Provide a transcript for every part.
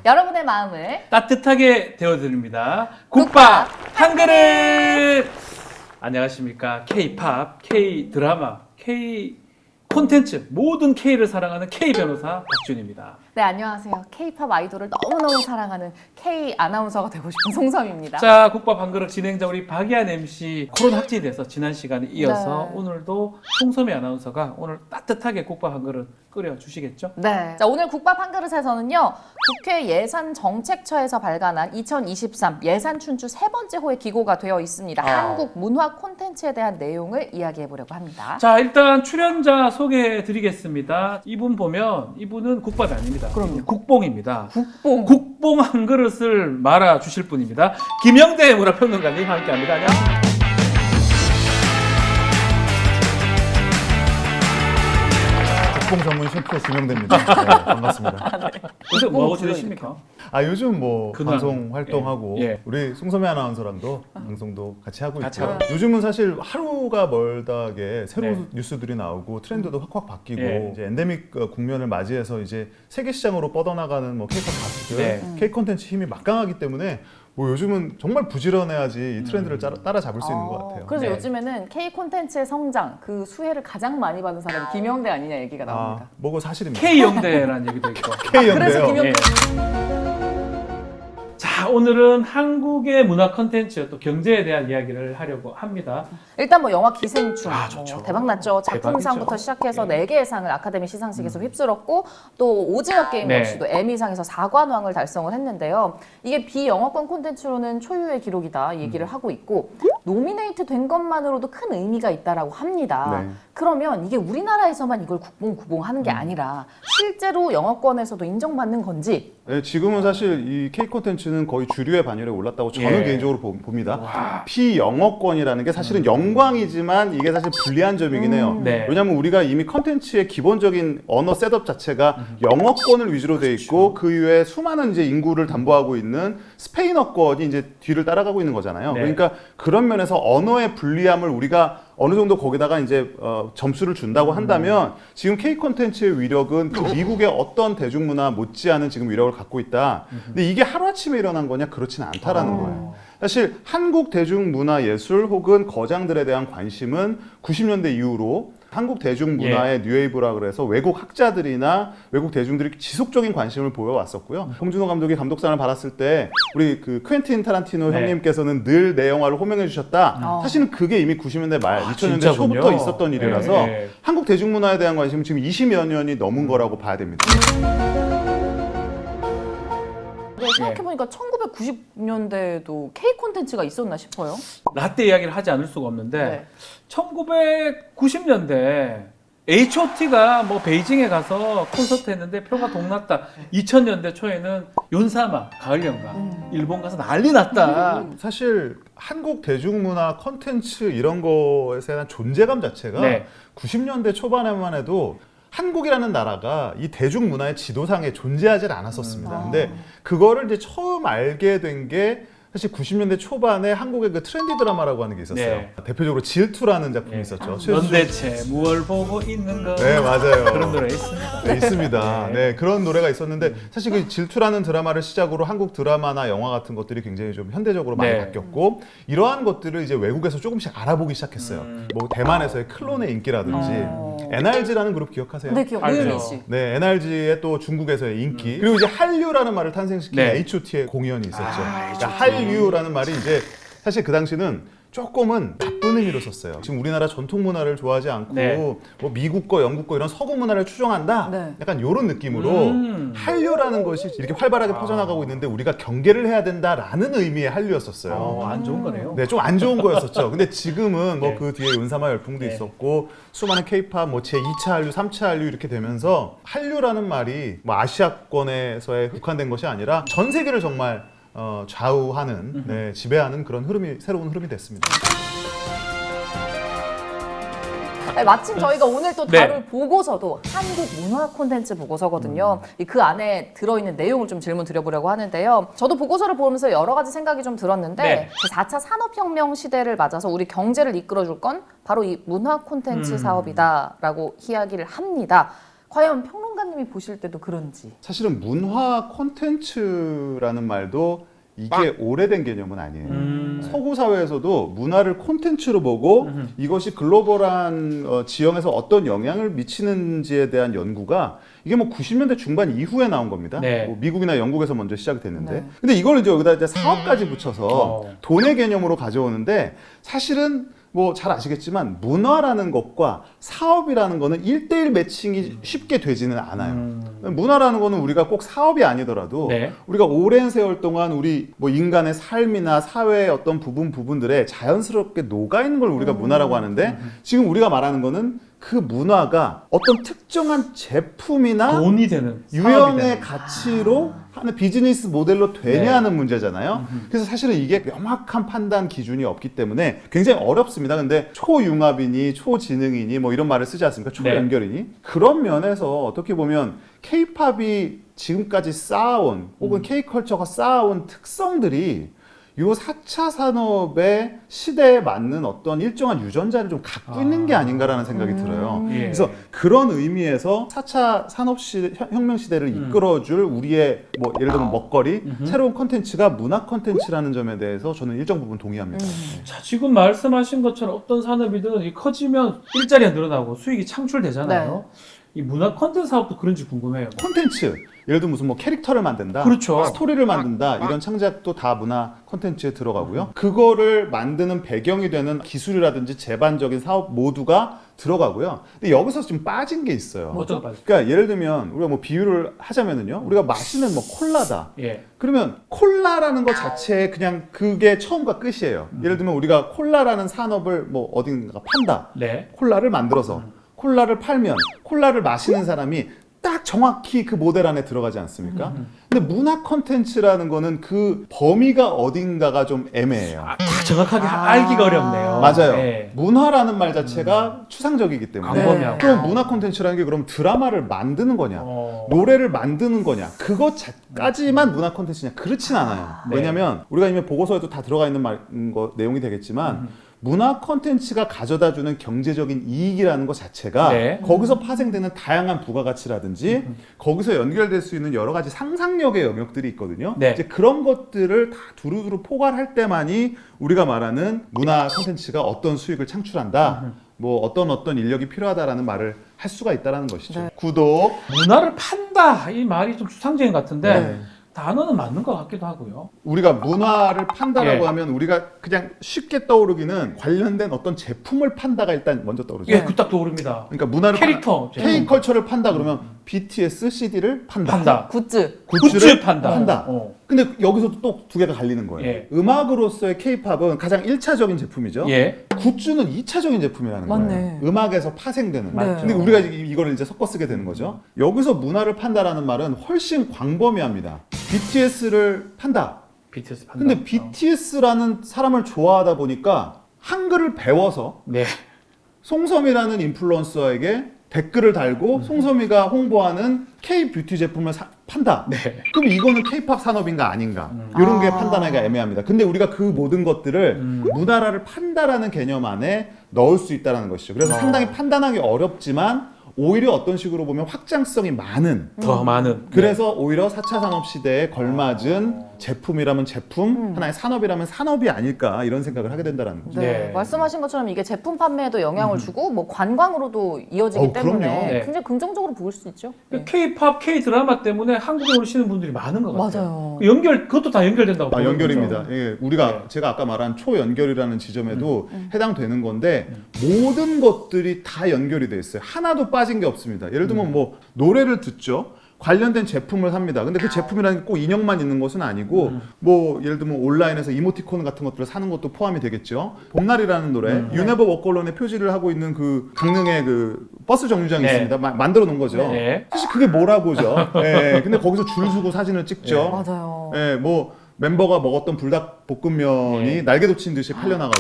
여러분의 마음을 따뜻하게 데워드립니다. 국밥 한 그릇! 안녕하십니까. K-팝, K-드라마, K-콘텐츠, 모든 K를 사랑하는 K-변호사 박준입니다. 네, 안녕하세요. K-팝 아이돌을 너무너무 사랑하는 K 아나운서가 되고 싶은 송섬입니다. 자, 국밥 한 그릇 진행자 우리 박이한 MC 코로나 확진이 돼서 지난 시간에 이어서 네. 오늘도 송섬이 아나운서가 오늘 따뜻하게 국밥 한 그릇 끓여주시겠죠? 네. 자, 오늘 국밥 한 그릇에서는요. 국회 예산정책처에서 발간한 2023 예산 춘추 세 번째 호에 기고가 되어 있습니다. 한국 문화 콘텐츠에 대한 내용을 이야기해 보려고 합니다. 자, 일단 출연자 소개해 드리겠습니다. 이분 보면 이분은 국밥이 아닙니다. 그럼요. 국뽕입니다. 국뽕. 국뽕 한 그릇을 말아 주실 분입니다. 김영대 문화평론가님 함께합니다. 안녕. 국뽕 전문 셰프 김영대입니다. 네, 반갑습니다. 요새 뭐하고 국뽕 지내십니까? 요즘 뭐 근황. 방송 활동하고 예. 우리 송섬이 아나운서랑도 방송도 같이 하고 같이 있고요. 하고. 요즘은 사실 하루가 멀다게 새로운 네. 뉴스들이 나오고 트렌드도 확확 바뀌고 예. 이제 엔데믹 국면을 맞이해서 이제 세계 시장으로 뻗어나가는 뭐 K-팝 가수들, 네. K-콘텐츠 힘이 막강하기 때문에 뭐 요즘은 정말 부지런해야지 이 트렌드를 따라잡을 수 있는 것 같아요. 그래서 네. 요즘에는 K 콘텐츠의 성장, 그 수혜를 가장 많이 받은 사람이 김영대 아니냐 얘기가 나옵니다. 뭐고 사실입니다. K영대라는 얘기도 있고. 그래서 K연대요. 김영대 자, 오늘은 한국의 문화 콘텐츠 또 경제에 대한 이야기를 하려고 합니다. 일단 뭐 영화 기생충 좋죠. 대박났죠. 작품상부터 대박이죠. 시작해서 4개의 상을 아카데미 시상식에서 휩쓸었고 또 오징어 게임 네. 역시도 에미상에서 4관왕을 달성을 했는데요. 이게 비영어권 콘텐츠로는 초유의 기록이다 얘기를 하고 있고 노미네이트 된 것만으로도 큰 의미가 있다라고 합니다. 네. 그러면 이게 우리나라에서만 이걸 국뽕하는 게 아니라 실제로 영어권에서도 인정받는 건지 네, 지금은 사실 이 K 콘텐츠는 거의 주류의 반열에 올랐다고 저는 예. 개인적으로 봅니다. 피영어권이라는 게 사실은 영광이지만 이게 사실 불리한 점이긴 해요. 네. 왜냐하면 우리가 이미 컨텐츠의 기본적인 언어 셋업 자체가 영어권을 위주로 돼 있고 그 이외에 수많은 이제 인구를 담보하고 있는 스페인어권이 이제 뒤를 따라가고 있는 거잖아요. 네. 그러니까 그런 면에서 언어의 불리함을 우리가 어느 정도 거기다가 이제 점수를 준다고 한다면 지금 K 콘텐츠의 위력은 그 미국의 어떤 대중문화 못지않은 지금 위력을 갖고 있다. 근데 이게 하루아침에 일어난 거냐? 그렇지는 않다라는 거예요. 사실 한국 대중문화 예술 혹은 거장들에 대한 관심은 90년대 이후로 한국 대중문화의 뉴웨이브라 그래서 외국 학자들이나 외국 대중들이 지속적인 관심을 보여왔었고요. 홍준호 감독이 감독상을 받았을 때 우리 그 퀸틴 타란티노 네. 형님께서는 늘 내 영화를 호명해 주셨다. 사실은 그게 이미 90년대 말, 2000년대 진짜군요. 초부터 있었던 일이라서 네. 한국 대중문화에 대한 관심은 지금 20여 년이 넘은 거라고 봐야 됩니다. 근데 생각해보니까 1990년대에도 K 콘텐츠가 있었나 싶어요. 라떼 이야기를 하지 않을 수가 없는데 네. 1990년대 H.O.T가 뭐 베이징에 가서 콘서트 했는데 표가 동났다. 2000년대 초에는 윤사마, 가을연가 일본 가서 난리 났다. 사실 한국 대중문화 컨텐츠 이런 거에 대한 존재감 자체가 네. 90년대 초반에만 해도 한국이라는 나라가 이 대중문화의 지도상에 존재하지 않았었습니다. 근데 그거를 이제 처음 알게 된 게 사실 90년대 초반에 한국의 그 트렌디 드라마라고 하는 게 있었어요. 네. 대표적으로 질투라는 작품이 있었죠. 넌 대체 무얼 보고 있는 거? 네, 맞아요. 그런 노래 있습니다. 네, 있습니다. 네. 네, 그런 노래가 있었는데 사실 그 질투라는 드라마를 시작으로 한국 드라마나 영화 같은 것들이 굉장히 좀 현대적으로 많이 네. 바뀌었고 이러한 것들을 이제 외국에서 조금씩 알아보기 시작했어요. 뭐 대만에서의 클론의 인기라든지 NRG라는 그룹 기억하세요? 네, 기억. 알죠. 노유미 씨. 네, NRG의 또 중국에서의 인기 그리고 이제 한류라는 말을 탄생시킨 네. H.O.T의 공연이 있었죠. 그러니까 H.O.T. 한류라는 말이 이제 사실 그 당시는 조금은 나쁜 의미로 썼어요. 지금 우리나라 전통 문화를 좋아하지 않고 네. 뭐 미국 거, 영국 거 이런 서구 문화를 추종한다. 네. 약간 이런 느낌으로 한류라는 것이 이렇게 활발하게 퍼져나가고 있는데 우리가 경계를 해야 된다라는 의미의 한류였었어요. 안 좋은 거네요. 네, 좀 안 좋은 거였었죠. 근데 지금은 뭐 네. 그 뒤에 윤사마 열풍도 네. 있었고 수많은 K-팝 뭐 제2차 한류, 3차 한류 이렇게 되면서 한류라는 말이 뭐 아시아권에서의 국한된 것이 아니라 전 세계를 정말 좌우하는, 네, 지배하는 그런 흐름이 새로운 흐름이 됐습니다. 네, 마침 저희가 오늘 또 네. 다룰 보고서도 한국 문화 콘텐츠 보고서거든요. 그 안에 들어있는 내용을 좀 질문 드려보려고 하는데요. 저도 보고서를 보면서 여러 가지 생각이 좀 들었는데 네. 4차 산업혁명 시대를 맞아서 우리 경제를 이끌어줄 건 바로 이 문화 콘텐츠 사업이다라고 이야기를 합니다. 과연 평론가님이 보실 때도 그런지. 사실은 문화 콘텐츠라는 말도 이게 오래된 개념은 아니에요. 서구 사회에서도 문화를 콘텐츠로 보고 이것이 글로벌한 지형에서 어떤 영향을 미치는지에 대한 연구가 이게 뭐 90년대 중반 이후에 나온 겁니다. 네. 뭐 미국이나 영국에서 먼저 시작이 됐는데, 네. 근데 이걸 이제 여기다 이제 사업까지 붙여서 돈의 개념으로 가져오는데 사실은 뭐 잘 아시겠지만 문화라는 것과 사업이라는 거는 1대1 매칭이 쉽게 되지는 않아요. 문화라는 거는 우리가 꼭 사업이 아니더라도 네. 우리가 오랜 세월 동안 우리 뭐 인간의 삶이나 사회의 어떤 부분들에 자연스럽게 녹아 있는 걸 우리가 문화라고 하는데 지금 우리가 말하는 거는 그 문화가 어떤 특정한 제품이나 돈이 되는 사업이 유형의 되는. 가치로 하는 비즈니스 모델로 되냐 네. 하는 문제잖아요. 그래서 사실은 이게 명확한 판단 기준이 없기 때문에 굉장히 어렵습니다. 근데 초융합이니 초지능이니 뭐 이런 말을 쓰지 않습니까? 초연결이니? 그런 면에서 어떻게 보면 K-팝이 지금까지 쌓아온 혹은 K-컬처가 쌓아온 특성들이 요 4차 산업의 시대에 맞는 어떤 일정한 유전자를 좀 갖고 있는 게 아닌가라는 생각이 들어요. 예. 그래서 그런 의미에서 4차 산업 혁명 시대를 이끌어줄 우리의 뭐 예를 들면 먹거리, 새로운 콘텐츠가 문화 콘텐츠라는 점에 대해서 저는 일정 부분 동의합니다. 자, 지금 말씀하신 것처럼 어떤 산업이든 이 커지면 일자리가 늘어나고 수익이 창출되잖아요. 이 문화 콘텐츠 사업도 그런지 궁금해요. 콘텐츠, 예를 들면 무슨 뭐 캐릭터를 만든다, 그렇죠. 스토리를 만든다 이런 창작도 다 문화 콘텐츠에 들어가고요. 그거를 만드는 배경이 되는 기술이라든지 제반적인 사업 모두가 들어가고요. 근데 여기서 좀 빠진 게 있어요. 어떤 빠지? 그러니까 예를 들면 우리가 뭐 비유를 하자면은요, 우리가 마시는 뭐 콜라다. 예. 그러면 콜라라는 것 자체에 그냥 그게 처음과 끝이에요. 예를 들면 우리가 콜라라는 산업을 뭐 어딘가 판다. 네. 콜라를 만들어서 콜라를 팔면 콜라를 마시는 사람이 딱 정확히 그 모델 안에 들어가지 않습니까? 근데 문화 콘텐츠라는 거는 그 범위가 어딘가가 좀 애매해요. 딱 정확하게 알기가 어렵네요. 맞아요. 네. 문화라는 말 자체가 추상적이기 때문에. 광범위하고. 그럼 문화 콘텐츠라는 게 그럼 드라마를 만드는 거냐, 노래를 만드는 거냐, 그것까지만 문화 콘텐츠냐? 그렇진 않아요. 네. 왜냐면 우리가 이미 보고서에도 다 들어가 있는 내용이 되겠지만 문화 콘텐츠가 가져다주는 경제적인 이익이라는 것 자체가 네. 거기서 파생되는 다양한 부가가치라든지 거기서 연결될 수 있는 여러 가지 상상력의 영역들이 있거든요. 네. 이제 그런 것들을 다 두루두루 포괄할 때만이 우리가 말하는 문화 콘텐츠가 어떤 수익을 창출한다, 뭐 어떤 인력이 필요하다라는 말을 할 수가 있다라는 것이죠. 네. 구독. 문화를 판다 이 말이 좀 추상적인 것 같은데 네. 단어는 맞는 것 같기도 하고요. 우리가 문화를 판다라고 예. 하면 우리가 그냥 쉽게 떠오르기는 관련된 어떤 제품을 판다가 일단 먼저 떠오르죠. 예, 그 딱 떠오릅니다. 그러니까 문화를 캐릭터, K-컬처를 판다 그러면 BTS CD를 판다. 판다. 굿즈. 굿즈 판다. 근데 여기서도 또 두 개가 갈리는 거예요. 예. 음악으로서의 K-팝은 가장 1차적인 제품이죠. 예. 굿즈는 2차적인 제품이라는 맞네. 거예요. 음악에서 파생되는. 맞죠. 근데 우리가 이거를 이제 섞어 쓰게 되는 거죠. 여기서 문화를 판다라는 말은 훨씬 광범위합니다. BTS를 판다. BTS 판다. 근데 BTS라는 사람을 좋아하다 보니까 한글을 배워서 네. 송섬이라는 인플루언서에게 댓글을 달고 송섬이가 홍보하는 K-뷰티 제품을 판다. 네. 그럼 이거는 K-팝 산업인가 아닌가? 이런 게 판단하기가 애매합니다. 근데 우리가 그 모든 것들을 문화라를 판다라는 개념 안에 넣을 수 있다는 것이죠. 그래서 상당히 판단하기 어렵지만 오히려 어떤 식으로 보면 확장성이 많은, 더 많은. 그래서 오히려 4차 산업 시대에 걸맞은 제품이라면 제품, 하나의 산업이라면 산업이 아닐까 이런 생각을 하게 된다는 거죠. 네. 네. 말씀하신 것처럼 이게 제품 판매에도 영향을 주고 뭐 관광으로도 이어지기 때문에 그럼요. 네. 굉장히 긍정적으로 볼 수 있죠. 네. K-팝, K-드라마 때문에 한국에 오시는 분들이 많은 것 같아요. 맞아요. 그것도 다 연결된다고 보는 연결입니다. 거죠. 예, 우리가 네. 제가 아까 말한 초연결이라는 지점에도 해당되는 건데 모든 것들이 다 연결이 돼 있어요. 하나도 빠진 게 없습니다. 예를 들면 뭐 노래를 듣죠. 관련된 제품을 삽니다. 근데 그 제품이라는 게 꼭 인형만 있는 것은 아니고 뭐 예를 들면 온라인에서 이모티콘 같은 것들을 사는 것도 포함이 되겠죠. 봄날이라는 노래, 유네버 워컬론의 표지를 하고 있는 그 강릉의 그 버스 정류장이 네. 있습니다. 만들어 놓은 거죠. 네. 사실 그게 뭐라고죠. 예, 근데 거기서 줄 서고 사진을 찍죠. 맞아요. 예, 뭐 멤버가 먹었던 불닭볶음면이 네. 날개 돋친 듯이 팔려나가고.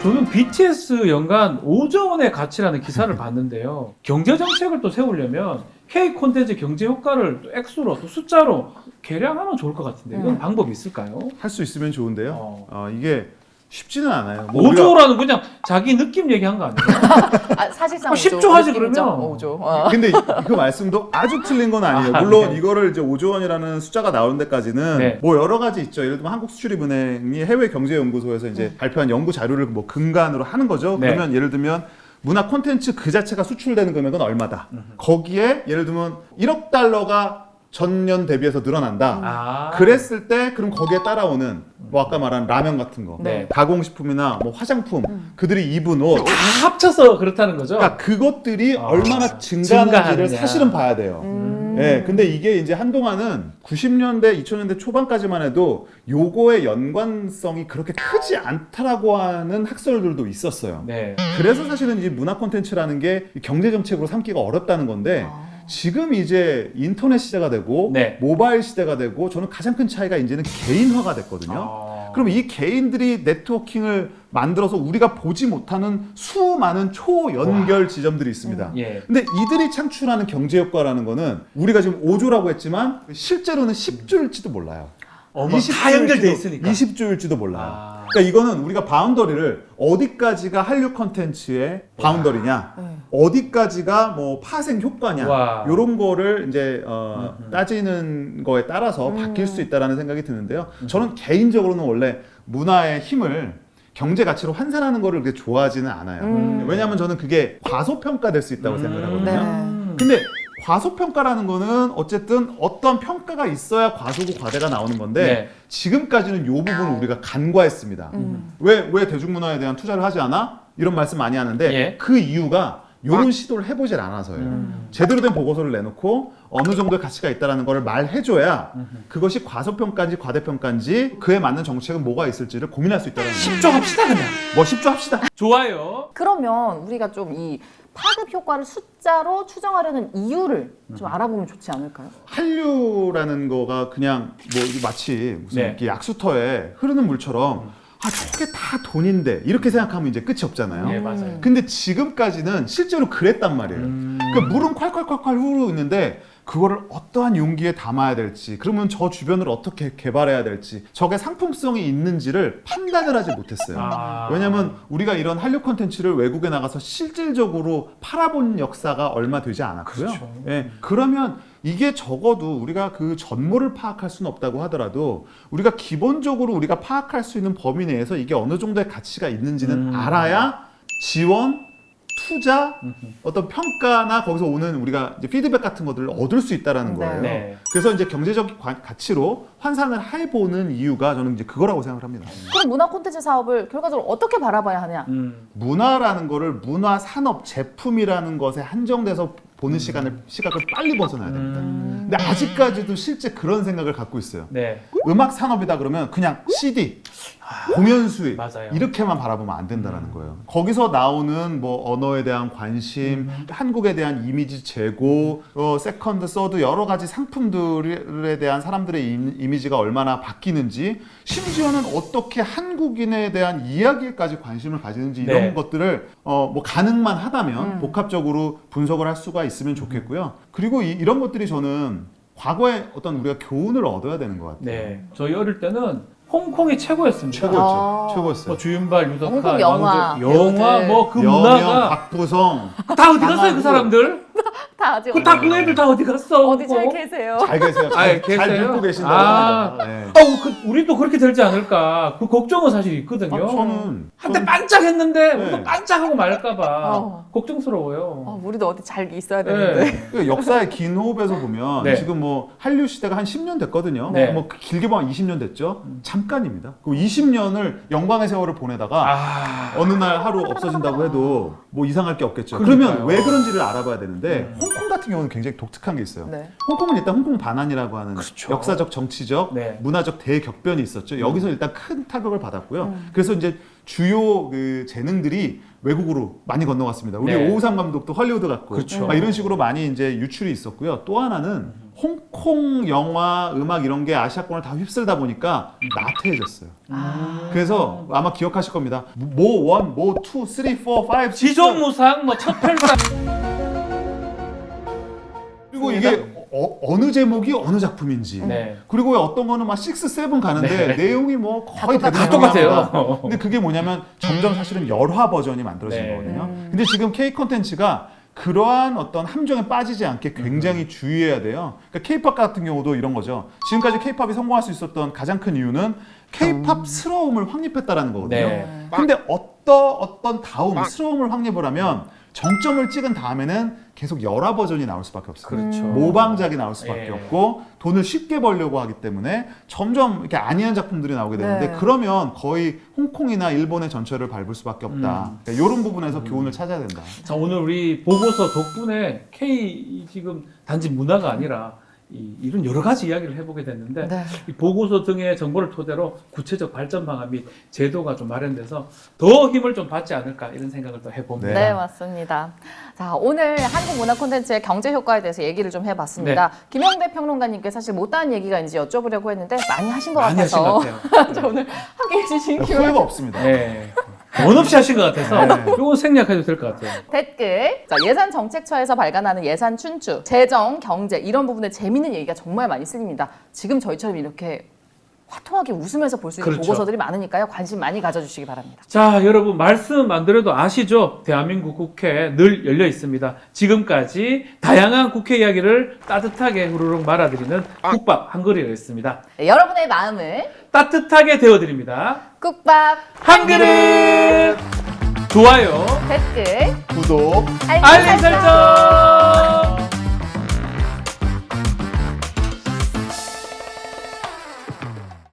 저는 BTS 연간 5조 원의 가치라는 기사를 봤는데요. 경제 정책을 또 세우려면 K 콘텐츠 경제 효과를 또 액수로 또 숫자로 계량하면 좋을 것 같은데 이건 방법이 있을까요? 할 수 있으면 좋은데요. 이게 쉽지는 않아요. 뭐 우리가 5조라는 그냥 자기 느낌 얘기한 거 아니에요? 사실상 10조 하지 그러면. 5조. 근데 그 말씀도 아주 틀린 건 아니에요. 물론 이거를 이제 5조 원이라는 숫자가 나오는 데까지는 네. 뭐 여러 가지 있죠. 예를 들면 한국수출입은행이 해외경제연구소에서 이제 발표한 연구 자료를 뭐 근간으로 하는 거죠. 네. 그러면 예를 들면 문화 콘텐츠 그 자체가 수출되는 금액은 얼마다. 거기에 예를 들면 1억 달러가 전년 대비해서 늘어난다. 아. 그랬을 때 그럼 거기에 따라오는 뭐 아까 말한 라면 같은 거, 네. 가공식품이나 뭐 화장품, 그들이 입은 옷, 다 합쳐서 그렇다는 거죠? 그러니까 그것들이 아, 얼마나 증가하는지를 증가하느냐. 사실은 봐야 돼요. 예, 근데 이게 이제 한동안은 90년대, 2000년대 초반까지만 해도 요거의 연관성이 그렇게 크지 않다라고 하는 학설들도 있었어요. 네. 그래서 사실은 이 문화 콘텐츠라는 게 경제 정책으로 삼기가 어렵다는 건데 지금 이제 인터넷 시대가 되고 네. 모바일 시대가 되고 저는 가장 큰 차이가 이제는 개인화가 됐거든요. 아. 그럼 이 개인들이 네트워킹을 만들어서 우리가 보지 못하는 수많은 초연결 지점들이 있습니다. 예. 근데 이들이 창출하는 경제 효과라는 거는 우리가 지금 5조라고 했지만 실제로는 10조일지도 몰라요. 다 연결돼 있으니까. 20조일지도 몰라요. 아. 그러니까 이거는 우리가 바운더리를 어디까지가 한류 콘텐츠의 바운더리냐, 어디까지가 뭐 파생 효과냐, 와. 이런 거를 이제 따지는 거에 따라서 바뀔 수 있다라는 생각이 드는데요. 저는 개인적으로는 원래 문화의 힘을 경제 가치로 환산하는 거를 그렇게 좋아하지는 않아요. 왜냐하면 저는 그게 과소평가될 수 있다고 생각을 하거든요. 근데 과소평가라는 거는 어쨌든 어떤 평가가 있어야 과소고 과대가 나오는 건데 네. 지금까지는 이 부분을 우리가 간과했습니다. 왜 대중문화에 대한 투자를 하지 않아? 이런 말씀 많이 하는데 예. 그 이유가 이런 시도를 해보질 않아서예요. 제대로 된 보고서를 내놓고 어느 정도의 가치가 있다는 걸 말해줘야 그것이 과소평가인지 과대평가인지 그에 맞는 정책은 뭐가 있을지를 고민할 수 있다는 거예요. 10조 합시다 그냥. 뭐 10조 합시다. 좋아요. 그러면 우리가 좀 이 파급 효과를 숫자로 추정하려는 이유를 좀 알아보면 좋지 않을까요? 한류라는 거가 그냥 뭐 마치 무슨 네. 이렇게 약수터에 흐르는 물처럼 아 저게 다 돈인데 이렇게 생각하면 이제 끝이 없잖아요. 네, 맞아요. 근데 지금까지는 실제로 그랬단 말이에요. 그러니까 물은 콸콸콸콸 흐르고 있는데 그거를 어떠한 용기에 담아야 될지, 그러면 저 주변을 어떻게 개발해야 될지, 저게 상품성이 있는지를 판단을 하지 못했어요. 아. 왜냐하면 우리가 이런 한류 콘텐츠를 외국에 나가서 실질적으로 팔아본 역사가 얼마 되지 않았고요. 그렇죠. 예, 그러면 이게 적어도 우리가 그 전모를 파악할 수는 없다고 하더라도 우리가 기본적으로 우리가 파악할 수 있는 범위 내에서 이게 어느 정도의 가치가 있는지는 알아야 지원, 투자, 어떤 평가나 거기서 오는 우리가 이제 피드백 같은 것들을 얻을 수 있다라는 거예요. 네. 그래서 이제 경제적 가치로 환산을 해보는 이유가 저는 이제 그거라고 생각을 합니다. 그럼 문화 콘텐츠 사업을 결과적으로 어떻게 바라봐야 하냐? 문화라는 거를 문화 산업 제품이라는 것에 한정돼서 보는 시각을 빨리 벗어나야 됩니다. 근데 아직까지도 실제 그런 생각을 갖고 있어요. 네. 음악 산업이다 그러면 그냥 CD, 공연 수익 맞아요. 이렇게만 바라보면 안 된다는 거예요. 거기서 나오는 뭐 언어에 대한 관심, 한국에 대한 이미지 제고, 세컨드, 서드 여러 가지 상품들에 대한 사람들의 이미지가 얼마나 바뀌는지, 심지어는 어떻게 한국인에 대한 이야기에까지 관심을 가지는지 이런 네. 것들을 뭐 가능만 하다면 복합적으로 분석을 할 수가 있으면 좋겠고요. 그리고 이런 것들이 저는 과거에 어떤 우리가 교훈을 얻어야 되는 것 같아요. 네. 저희 어릴 때는 홍콩이 최고였습니다. 최고였죠. 아. 최고였어요. 뭐 주윤발, 유덕화, 홍콩 영화, 영화 배우들. 뭐 그 여명, 문화가 박부성 다 어디 갔어요 그 사람들? 다 아직 그 애들 다 어디 갔어? 어디 잘 홍콩? 계세요? 잘 계세요. 아이, 잘 계세요? 늙고 계신다고 아. 합니다. 네. 우리도 그렇게 되지 않을까 그 걱정은 사실 있거든요. 저는 한때 반짝했는데 네. 우리도 반짝하고 말까봐 어. 걱정스러워요. 우리도 어디 잘 있어야 되는데. 네. 그 역사의 긴 호흡에서 보면 네. 지금 뭐 한류 시대가 한 10년 됐거든요. 네. 뭐 길게 보면 20년 됐죠. 잠깐입니다. 그 20년을 영광의 세월을 보내다가 아, 어느 날 하루 없어진다고 해도 뭐 이상할 게 없겠죠. 그러니까요. 그러면 왜 그런지를 알아봐야 되는데 홍콩 같은 경우는 굉장히 독특한 게 있어요. 네. 홍콩은 일단 홍콩 반환이라고 하는 그렇죠. 역사적, 정치적, 네. 문화적 대격변이 있었죠. 여기서 일단 큰 타격을 받았고요. 그래서 이제 주요 그 재능들이 외국으로 많이 건너갔습니다. 우리 네. 오우상 감독도 헐리우드 갔고 그렇죠. 막 이런 식으로 많이 이제 유출이 있었고요. 또 하나는 홍콩 영화, 음악 이런 게 아시아권을 다 휩쓸다 보니까 나태해졌어요. 그래서 아마 기억하실 겁니다. 모 1, 모 2, 3, 4, 5, 6, 지존무상 뭐 첫펠상 그리고 이게 어느 제목이 어느 작품인지 네. 그리고 왜 어떤 거는 막 6, 7 가는데 네. 내용이 뭐 거의 다 다 대동소이합니다. 똑같아요. 근데 그게 뭐냐면 점점 사실은 열화 버전이 만들어진 네. 거거든요. 근데 지금 K 콘텐츠가 그러한 어떤 함정에 빠지지 않게 굉장히 주의해야 돼요. 그러니까 K-팝 같은 경우도 이런 거죠. 지금까지 K-팝이 성공할 수 있었던 가장 큰 이유는 K-팝스러움을 확립했다라는 거거든요. 네. 근데 어떤 다음스러움을 확립을 하면 정점을 찍은 다음에는 계속 열화 버전이 나올 수밖에 없어요. 그렇죠. 모방작이 나올 수밖에 예. 없고 돈을 쉽게 벌려고 하기 때문에 점점 이렇게 아니한 작품들이 나오게 되는데 네. 그러면 거의 홍콩이나 일본의 전철을 밟을 수밖에 없다. 그러니까 이런 부분에서 교훈을 찾아야 된다. 자, 오늘 우리 보고서 덕분에 K 지금 단지 문화가 아니라 이런 여러 가지 이야기를 해보게 됐는데 네. 이 보고서 등의 정보를 토대로 구체적 발전 방안 및 제도가 좀 마련돼서 더 힘을 좀 받지 않을까 이런 생각을 또 해봅니다. 네, 맞습니다. 자, 오늘 한국 문화 콘텐츠의 경제 효과에 대해서 얘기를 좀 해봤습니다. 네. 김영대 평론가님께 사실 못다한 얘기가 있는지 여쭤보려고 했는데 많이 하신 것 많이 하신 같아서 것 같아요. 자, 오늘 함께 해주신 후회가 없습니다. 네. 원 없이 하신 것 같아서 네. 이거 생략해도 될 것 같아요. 댓글. 자, 예산정책처에서 발간하는 예산 춘추, 재정, 경제 이런 부분에 재미있는 얘기가 정말 많이 쓰입니다. 지금 저희처럼 이렇게 화통하게 웃으면서 볼 수 있는 그렇죠. 보고서들이 많으니까요. 관심 많이 가져주시기 바랍니다. 자, 여러분 말씀 안 드려도 아시죠? 대한민국 국회 늘 열려 있습니다. 지금까지 다양한 국회 이야기를 따뜻하게 후루룩 말아드리는 국밥 한 그릇이었습니다. 네, 여러분의 마음을 따뜻하게 데워드립니다. 국밥 한 그릇! 좋아요, 댓글 구독 알림 알림 설정. 설정!